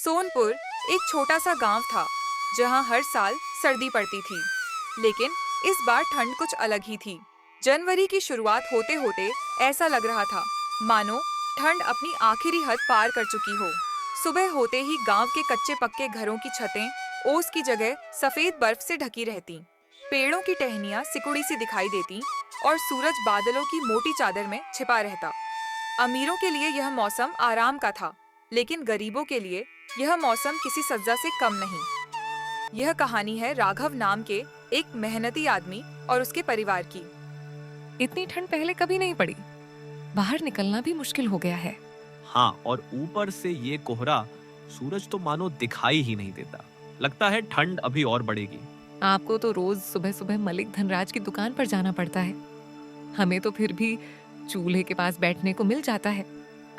सोनपुर एक छोटा सा गांव था जहां हर साल सर्दी पड़ती थी, लेकिन इस बार ठंड कुछ अलग ही थी। जनवरी की शुरुआत होते होते ऐसा लग रहा था मानो ठंड अपनी आखिरी हद पार कर चुकी हो। सुबह होते ही गांव के कच्चे पक्के घरों की छतें ओस की जगह सफेद बर्फ से ढकी रहती, पेड़ों की टहनियां सिकुड़ी सी दिखाई देती और सूरज बादलों की मोटी चादर में छिपा रहता। अमीरों के लिए यह मौसम आराम का था, लेकिन गरीबों के लिए यह मौसम किसी सज्जा से कम नहीं। यह कहानी है राघव नाम के एक मेहनती आदमी और उसके परिवार की। इतनी ठंड पहले कभी नहीं पड़ी। बाहर निकलना भी मुश्किल हो गया है। हाँ, और ऊपर से ये कोहरा, सूरज तो मानो दिखाई ही नहीं देता। लगता है ठंड अभी और बढ़ेगी। आपको तो रोज सुबह सुबह मलिक धनराज की दुकान पर जाना पड़ता है। हमें तो फिर भी चूल्हे के पास बैठने को मिल जाता है।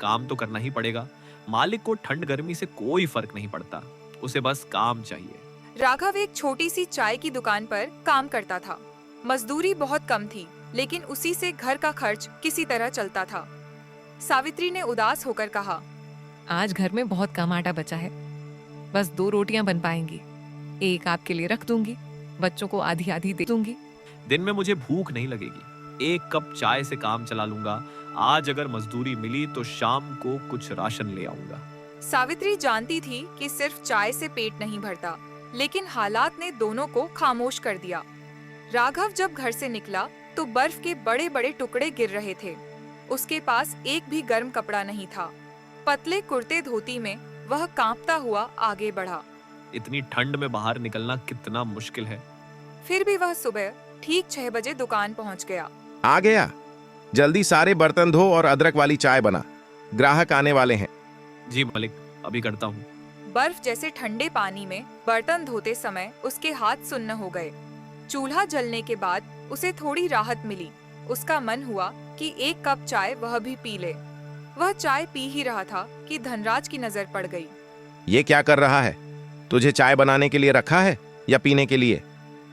काम तो करना ही पड़ेगा। मालिक को ठंड गर्मी से कोई फर्क नहीं पड़ता, उसे बस काम चाहिए। राघव एक छोटी सी चाय की दुकान पर काम करता था। मजदूरी बहुत कम थी, लेकिन उसी से घर का खर्च किसी तरह चलता था। सावित्री ने उदास होकर कहा, आज घर में बहुत कम आटा बचा है, बस 2 रोटियां बन पाएंगी। एक आपके लिए रख दूंगी, बच्चों को आधी आधी दे दूंगी। दिन में मुझे भूख नहीं लगेगी, एक कप चाय से काम चला लूंगा। आज अगर मजदूरी मिली तो शाम को कुछ राशन ले आऊंगा। सावित्री जानती थी कि सिर्फ चाय से पेट नहीं भरता, लेकिन हालात ने दोनों को खामोश कर दिया। राघव जब घर से निकला तो बर्फ के बड़े बड़े टुकड़े गिर रहे थे। उसके पास एक भी गर्म कपड़ा नहीं था। पतले कुर्ते धोती में वह कांपता हुआ आगे बढ़ा। इतनी ठंड में बाहर निकलना कितना मुश्किल है। फिर भी वह सुबह ठीक 6 बजे दुकान पहुंच गया। आ गया। जल्दी सारे बर्तन धो और अदरक वाली चाय बना, ग्राहक आने वाले हैं। जी मालिक, अभी करता हूँ। बर्फ जैसे ठंडे पानी में बर्तन धोते समय उसके हाथ सुन्न हो गए। चूल्हा जलने के बाद उसे थोड़ी राहत मिली। उसका मन हुआ कि एक कप चाय वह भी पी ले। वह चाय पी ही रहा था कि धनराज की नजर पड़ गई। ये क्या कर रहा है? तुझे चाय बनाने के लिए रखा है या पीने के लिए?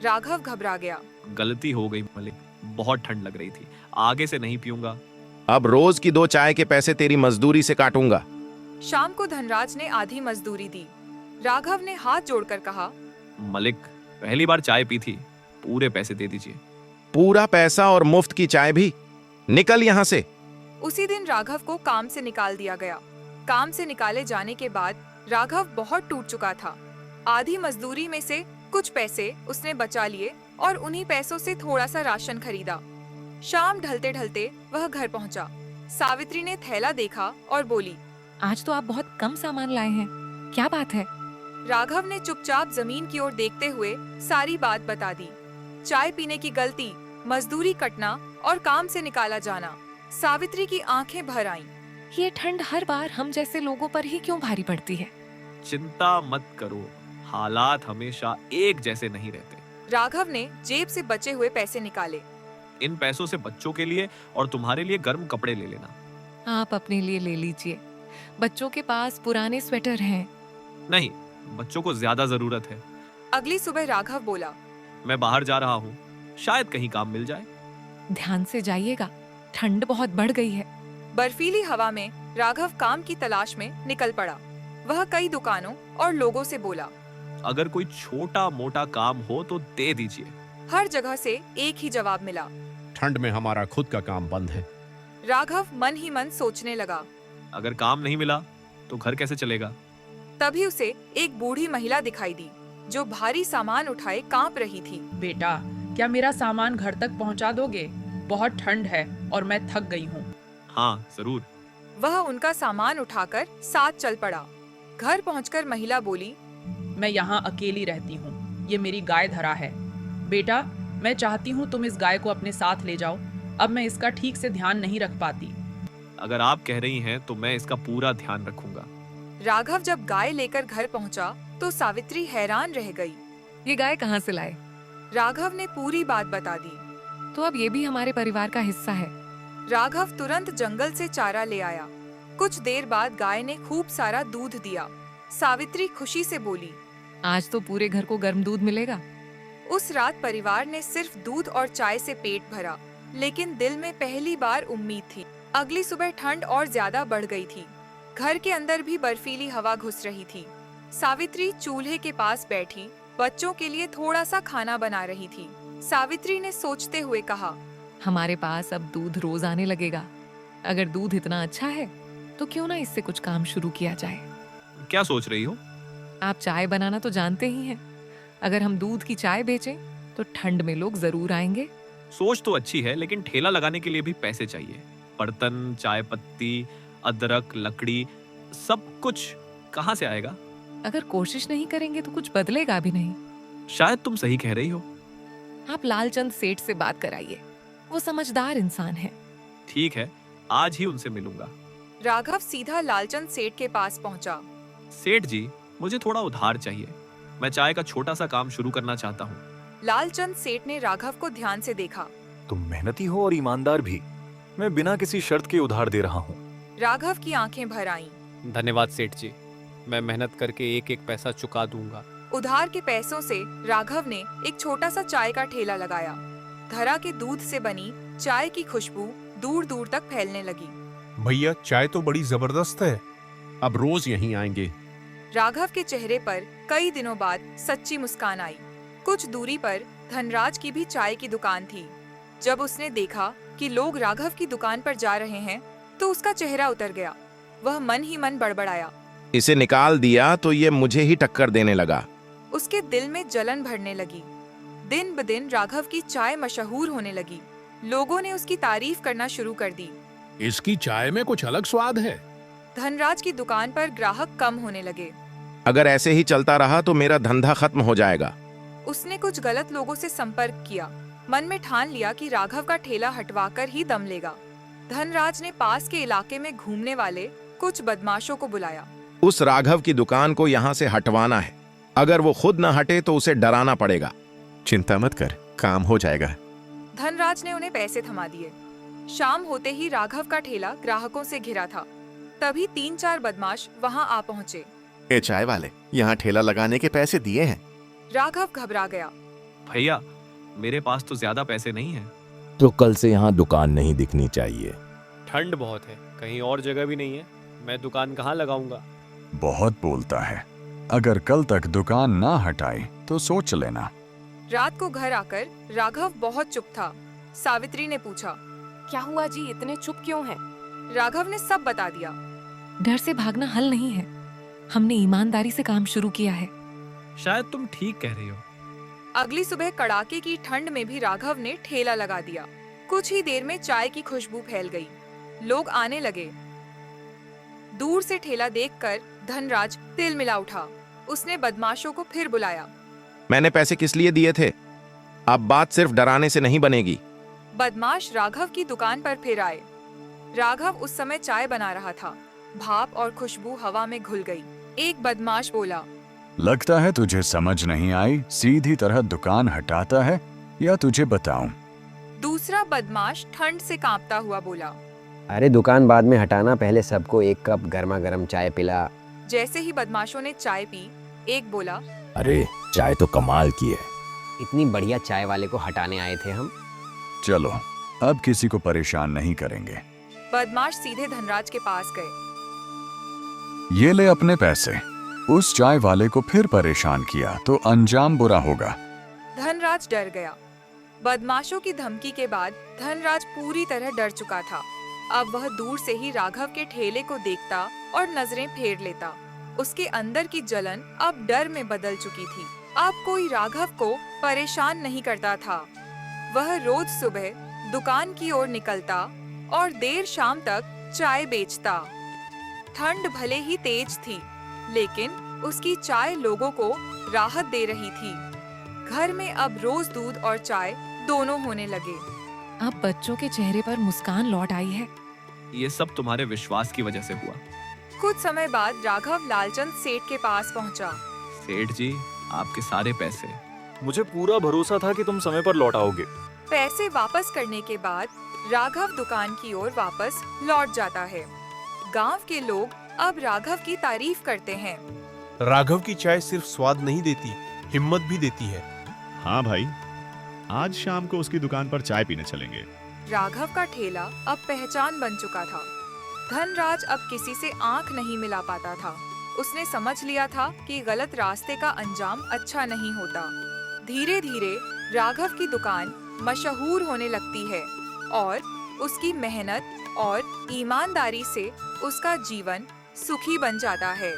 राघव घबरा गया। गलती हो गई मालिक, बहुत ठंड लग रही थी, आगे से नहीं पीऊंगा। अब रोज की 2 चाय के पैसे तेरी मजदूरी से काटूंगा। शाम को धनराज ने आधी मजदूरी दी। राघव ने हाथ जोड़कर कहा, मालिक, पहली बार चाय पी थी, पूरे पैसे दे दीजिए। पूरा पैसा और मुफ्त की चाय भी? निकल यहाँ से। उसी दिन राघव को काम से निकाल दिया गया। काम से निकाले जाने के बाद राघव बहुत टूट चुका था। आधी मजदूरी में से कुछ पैसे उसने बचा लिए और उन्हीं पैसों से थोड़ा सा राशन खरीदा। शाम ढलते ढलते वह घर पहुंचा। सावित्री ने थैला देखा और बोली, आज तो आप बहुत कम सामान लाए हैं, क्या बात है? राघव ने चुपचाप जमीन की ओर देखते हुए सारी बात बता दी। चाय पीने की गलती, मजदूरी कटना और काम से निकाला जाना। सावित्री की आंखें भर आईं। ये ठंड हर बार हम जैसे लोगों पर ही क्यों भारी पड़ती है? चिंता मत करो, हालात हमेशा एक जैसे नहीं रहते। राघव ने जेब से बचे हुए पैसे निकाले। इन पैसों से बच्चों के लिए और तुम्हारे लिए गर्म कपड़े ले लेना। आप अपने लिए ले लीजिए, बच्चों के पास पुराने स्वेटर हैं। नहीं, बच्चों को ज्यादा जरूरत है। अगली सुबह राघव बोला, मैं बाहर जा रहा हूँ, शायद कहीं काम मिल जाए। ध्यान से जाइएगा, ठंड बहुत बढ़ गई है। बर्फीली हवा में राघव काम की तलाश में निकल पड़ा। वह कई दुकानों और लोगों से बोला, अगर कोई छोटा मोटा काम हो तो दे दीजिए। हर जगह से एक ही जवाब मिला, ठंड में हमारा खुद का काम बंद है। राघव मन ही मन सोचने लगा। अगर काम नहीं मिला तो घर कैसे चलेगा? तभी उसे एक बूढ़ी महिला दिखाई दी जो भारी सामान उठाए कांप रही थी। बेटा, क्या मेरा सामान घर तक पहुंचा दोगे? बहुत ठंड है और मैं थक गई हूँ। हाँ जरूर। वह उनका सामान उठाकर साथ चल पड़ा। घर पहुंचकर महिला बोली, मैं यहाँ अकेली रहती हूँ, ये मेरी गाय धरा है। बेटा, मैं चाहती हूँ तुम इस गाय को अपने साथ ले जाओ। अब मैं इसका ठीक से ध्यान नहीं रख पाती। अगर आप कह रही हैं तो मैं इसका पूरा ध्यान रखूंगा। राघव जब गाय लेकर घर पहुंचा तो सावित्री हैरान रह गई। ये गाय कहाँ से लाए? राघव ने पूरी बात बता दी। तो अब ये भी हमारे परिवार का हिस्सा है। राघव तुरंत जंगल से चारा ले आया। कुछ देर बाद गाय ने खूब सारा दूध दिया। सावित्री खुशी से बोली, आज तो पूरे घर को गर्म दूध मिलेगा। उस रात परिवार ने सिर्फ दूध और चाय से पेट भरा, लेकिन दिल में पहली बार उम्मीद थी। अगली सुबह ठंड और ज्यादा बढ़ गई थी। घर के अंदर भी बर्फीली हवा घुस रही थी। सावित्री चूल्हे के पास बैठी बच्चों के लिए थोड़ा सा खाना बना रही थी। सावित्री ने सोचते हुए कहा, हमारे पास अब दूध रोज आने लगेगा। अगर दूध इतना अच्छा है तो क्यों ना इससे कुछ काम शुरू किया जाए। क्या सोच रही हो? आप चाय बनाना तो जानते ही हैं। अगर हम दूध की चाय बेचें तो ठंड में लोग जरूर आएंगे। सोच तो अच्छी है, लेकिन ठेला लगाने के लिए भी पैसे चाहिए। बर्तन, चाय पत्ती, अदरक, लकड़ी, सब कुछ कहाँ से आएगा? अगर कोशिश नहीं करेंगे तो कुछ बदलेगा भी नहीं। शायद तुम सही कह रही हो। आप लालचंद सेठ से बात कराइए, वो समझदार इंसान है। ठीक है, आज ही उनसे मिलूंगा। राघव सीधा लालचंद सेठ के पास पहुंचा। सेठ जी, मुझे थोड़ा उधार चाहिए। मैं चाय का छोटा सा काम शुरू करना चाहता हूँ। लालचंद सेठ ने राघव को ध्यान से देखा। तुम मेहनती हो और ईमानदार भी। मैं बिना किसी शर्त के उधार दे रहा हूँ। राघव की आंखें भर आईं। धन्यवाद सेठ जी, मैं मेहनत करके एक एक पैसा चुका दूंगा। उधार के पैसों से राघव ने एक छोटा सा चाय का ठेला लगाया। धरा के दूध से बनी चाय की खुशबू दूर दूर तक फैलने लगी। भैया, चाय तो बड़ी जबरदस्त है। अब रोज यहीं आएंगे। राघव के चेहरे पर कई दिनों बाद सच्ची मुस्कान आई। कुछ दूरी पर धनराज की भी चाय की दुकान थी। जब उसने देखा कि लोग राघव की दुकान पर जा रहे हैं तो उसका चेहरा उतर गया। वह मन ही मन बड़बड़ाया। इसे निकाल दिया तो ये मुझे ही टक्कर देने लगा। उसके दिल में जलन भरने लगी। दिन ब दिन राघव की चाय मशहूर होने लगी। लोगों ने उसकी तारीफ करना शुरू कर दी। इसकी चाय में कुछ अलग स्वाद है। धनराज की दुकान पर ग्राहक कम होने लगे। अगर ऐसे ही चलता रहा तो मेरा धंधा खत्म हो जाएगा। उसने कुछ गलत लोगों से संपर्क किया। मन में ठान लिया कि राघव का ठेला हटवाकर ही दम लेगा। धनराज ने पास के इलाके में घूमने वाले कुछ बदमाशों को बुलाया। उस राघव की दुकान को यहाँ से हटवाना है। अगर वो खुद न हटे तो उसे डराना पड़ेगा। चिंता मत कर, काम हो जाएगा। धनराज ने उन्हें पैसे थमा दिए। शाम होते ही राघव का ठेला ग्राहकों से घिरा था। तभी 3-4 बदमाश वहां आ पहुंचे। ए चाय वाले, यहाँ ठेला लगाने के पैसे दिए हैं। राघव घबरा गया। भैया, मेरे पास तो ज्यादा पैसे नहीं हैं। तो कल से यहाँ दुकान नहीं दिखनी चाहिए। ठंड बहुत है, कहीं और जगह भी नहीं है। मैं दुकान कहाँ लगाऊंगा? बहुत बोलता है। अगर कल तक दुकान ना हटाए तो सोच लेना। रात को घर आकर राघव बहुत चुप था। सावित्री ने पूछा, क्या हुआ जी, इतने चुप क्यों हैं? राघव ने सब बता दिया। डर से भागना हल नहीं है। हमने ईमानदारी से काम शुरू किया है। शायद तुम ठीक कह रही हो। अगली सुबह कड़ाके की ठंड में भी राघव ने ठेला लगा दिया। कुछ ही देर में चाय की खुशबू फैल गई। लोग आने लगे। दूर से ठेला देखकर धनराज तिलमिला उठा। उसने बदमाशों को फिर बुलाया। मैंने पैसे किस लिए दिए थे? अब बात सिर्फ डराने से नहीं बनेगी। बदमाश राघव की दुकान पर फिर आए। राघव उस समय चाय बना रहा था। भाप और खुशबू हवा में घुल गई। एक बदमाश बोला, लगता है तुझे समझ नहीं आई। सीधी तरह दुकान हटाता है या तुझे बताऊं? दूसरा बदमाश ठंड से कांपता हुआ बोला, अरे दुकान बाद में हटाना, पहले सबको एक कप गर्मा गर्म चाय पिला। जैसे ही बदमाशों ने चाय पी, एक बोला, अरे चाय तो कमाल की है। इतनी बढ़िया चाय वाले को हटाने आए थे हम। चलो, अब किसी को परेशान नहीं करेंगे। बदमाश सीधे धनराज के पास गए। ये ले अपने पैसे। उस चाय वाले को फिर परेशान किया तो अंजाम बुरा होगा। धनराज डर गया। बदमाशों की धमकी के बाद धनराज पूरी तरह डर चुका था। अब वह दूर से ही राघव के ठेले को देखता और नजरें फेर लेता। उसके अंदर की जलन अब डर में बदल चुकी थी। अब कोई राघव को परेशान नहीं करता था। वह रोज सुबह दुकान की ओर निकलता और देर शाम तक चाय बेचता। ठंड भले ही तेज थी, लेकिन उसकी चाय लोगों को राहत दे रही थी। घर में अब रोज दूध और चाय दोनों होने लगे। अब बच्चों के चेहरे पर मुस्कान लौट आई है। ये सब तुम्हारे विश्वास की वजह से हुआ। कुछ समय बाद राघव लालचंद सेठ के पास पहुंचा। सेठ जी, आपके सारे पैसे। मुझे पूरा भरोसा था कि तुम समय पर लौट आओगे। पैसे वापस करने के बाद राघव दुकान की ओर वापस लौट जाता है। गांव के लोग अब राघव की तारीफ करते हैं। राघव की चाय सिर्फ स्वाद नहीं देती, हिम्मत भी देती है। हाँ भाई, आज शाम को उसकी दुकान पर चाय पीने चलेंगे। राघव का ठेला अब पहचान बन चुका था। धनराज अब किसी से आंख नहीं मिला पाता था। उसने समझ लिया था कि गलत रास्ते का अंजाम अच्छा नहीं होता। धीरे धीरे राघव की दुकान मशहूर होने लगती है और उसकी मेहनत और ईमानदारी से उसका जीवन सुखी बन जाता है।